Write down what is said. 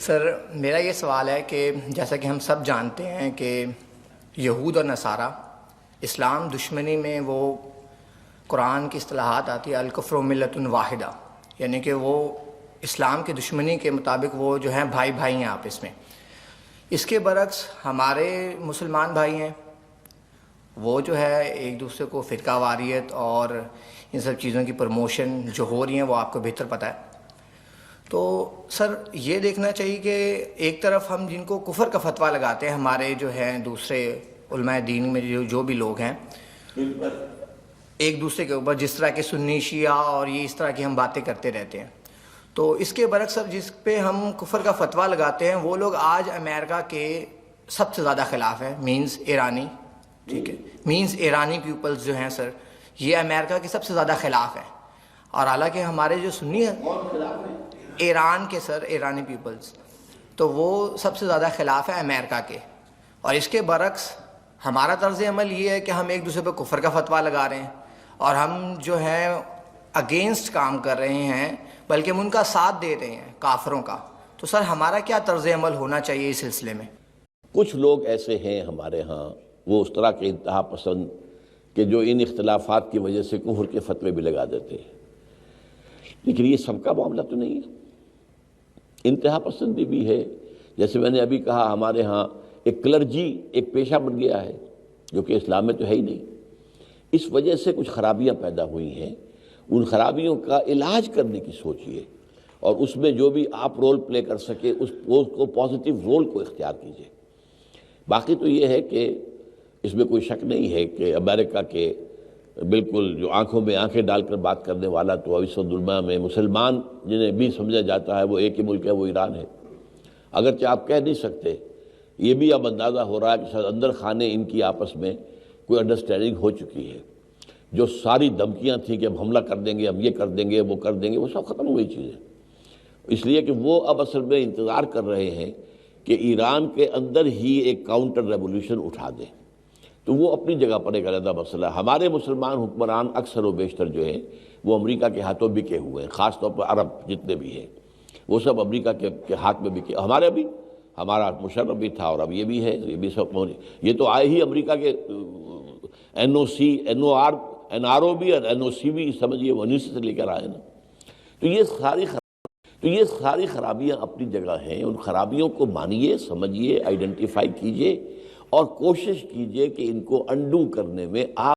سر میرا یہ سوال ہے کہ جیسا کہ ہم سب جانتے ہیں کہ یہود اور نصارہ اسلام دشمنی میں وہ قرآن کی اصطلاحات آتی ہے الکفر ملت واحدہ، یعنی کہ وہ اسلام کی دشمنی کے مطابق وہ جو ہیں بھائی بھائی ہیں آپس میں۔ اس کے برعکس ہمارے مسلمان بھائی ہیں، وہ جو ہے ایک دوسرے کو فرقہ واریت اور ان سب چیزوں کی پروموشن جو ہو رہی ہیں وہ آپ کو بہتر پتہ ہے۔ تو سر یہ دیکھنا چاہیے کہ ایک طرف ہم جن کو کفر کا فتویٰ لگاتے ہیں، ہمارے جو ہیں دوسرے علماء دین میں جو بھی لوگ ہیں، ایک دوسرے کے اوپر جس طرح کے سنی شیعہ اور یہ اس طرح کی ہم باتیں کرتے رہتے ہیں، تو اس کے برعکس سر جس پہ ہم کفر کا فتویٰ لگاتے ہیں وہ لوگ آج امریکہ کے سب سے زیادہ خلاف ہیں، مینز ایرانی، ٹھیک ہے، مینز ایرانی پیپلز جو ہیں سر، یہ امریکہ کے سب سے زیادہ خلاف ہیں۔ اور حالانکہ ہمارے جو سنی ہیں ایران کے سر، ایرانی پیپلز، تو وہ سب سے زیادہ خلاف ہے امریکہ کے۔ اور اس کے برعکس ہمارا طرز عمل یہ ہے کہ ہم ایک دوسرے پہ کفر کا فتویٰ لگا رہے ہیں اور ہم جو ہے اگینسٹ کام کر رہے ہیں، بلکہ ہم ان کا ساتھ دے رہے ہیں کافروں کا۔ تو سر ہمارا کیا طرز عمل ہونا چاہیے اس سلسلے میں؟ کچھ لوگ ایسے ہیں ہمارے ہاں، وہ اس طرح کے انتہا پسند کہ جو ان اختلافات کی وجہ سے کفر کے فتوے بھی لگا دیتے ہیں، لیکن یہ سب کا معاملہ تو نہیں ہے، انتہا پسندی بھی ہے۔ جیسے میں نے ابھی کہا، ہمارے ہاں ایک کلرجی ایک پیشہ بن گیا ہے جو کہ اسلام میں تو ہے ہی نہیں۔ اس وجہ سے کچھ خرابیاں پیدا ہوئی ہیں، ان خرابیوں کا علاج کرنے کی سوچیے اور اس میں جو بھی آپ رول پلے کر سکے اس کو پازیٹیو رول کو اختیار کیجیے۔ باقی تو یہ ہے کہ اس میں کوئی شک نہیں ہے کہ امریکہ کے بالکل جو آنکھوں میں آنکھیں ڈال کر بات کرنے والا تو اس دنیا میں مسلمان جنہیں بھی سمجھا جاتا ہے وہ ایک ہی ملک ہے، وہ ایران ہے۔ اگرچہ آپ کہہ نہیں سکتے، یہ بھی اب اندازہ ہو رہا ہے کہ شاید اندر خانے ان کی آپس میں کوئی انڈرسٹینڈنگ ہو چکی ہے۔ جو ساری دھمکیاں تھیں کہ ہم حملہ کر دیں گے، ہم یہ کر دیں گے، وہ کر دیں گے، وہ سب ختم ہوئی چیزیں، اس لیے کہ وہ اب اصل میں انتظار کر رہے ہیں کہ ایران کے اندر ہی ایک کاؤنٹر ریولوشن اٹھا دیں۔ تو وہ اپنی جگہ پر ایک علیحدہ مسئلہ ہے۔ ہمارے مسلمان حکمران اکثر و بیشتر جو ہیں وہ امریکہ کے ہاتھوں بکے ہوئے ہیں، خاص طور پر عرب جتنے بھی ہیں وہ سب امریکہ کے ہاتھ میں بکے۔ ہمارے بھی، ہمارا مشرف بھی تھا اور اب یہ بھی ہے، یہ بھی سب، یہ تو آئے ہی امریکہ کے این او سی، این آر او بھی اور این او سی بھی، سمجھیے وہ انہیں سے لے کر آئے نا۔ تو یہ ساری خرابیاں اپنی جگہ ہیں، ان خرابیوں کو مانیے، سمجھیے، آئیڈینٹیفائی کیجیے اور کوشش کیجیے کہ ان کو انڈو کرنے میں آپ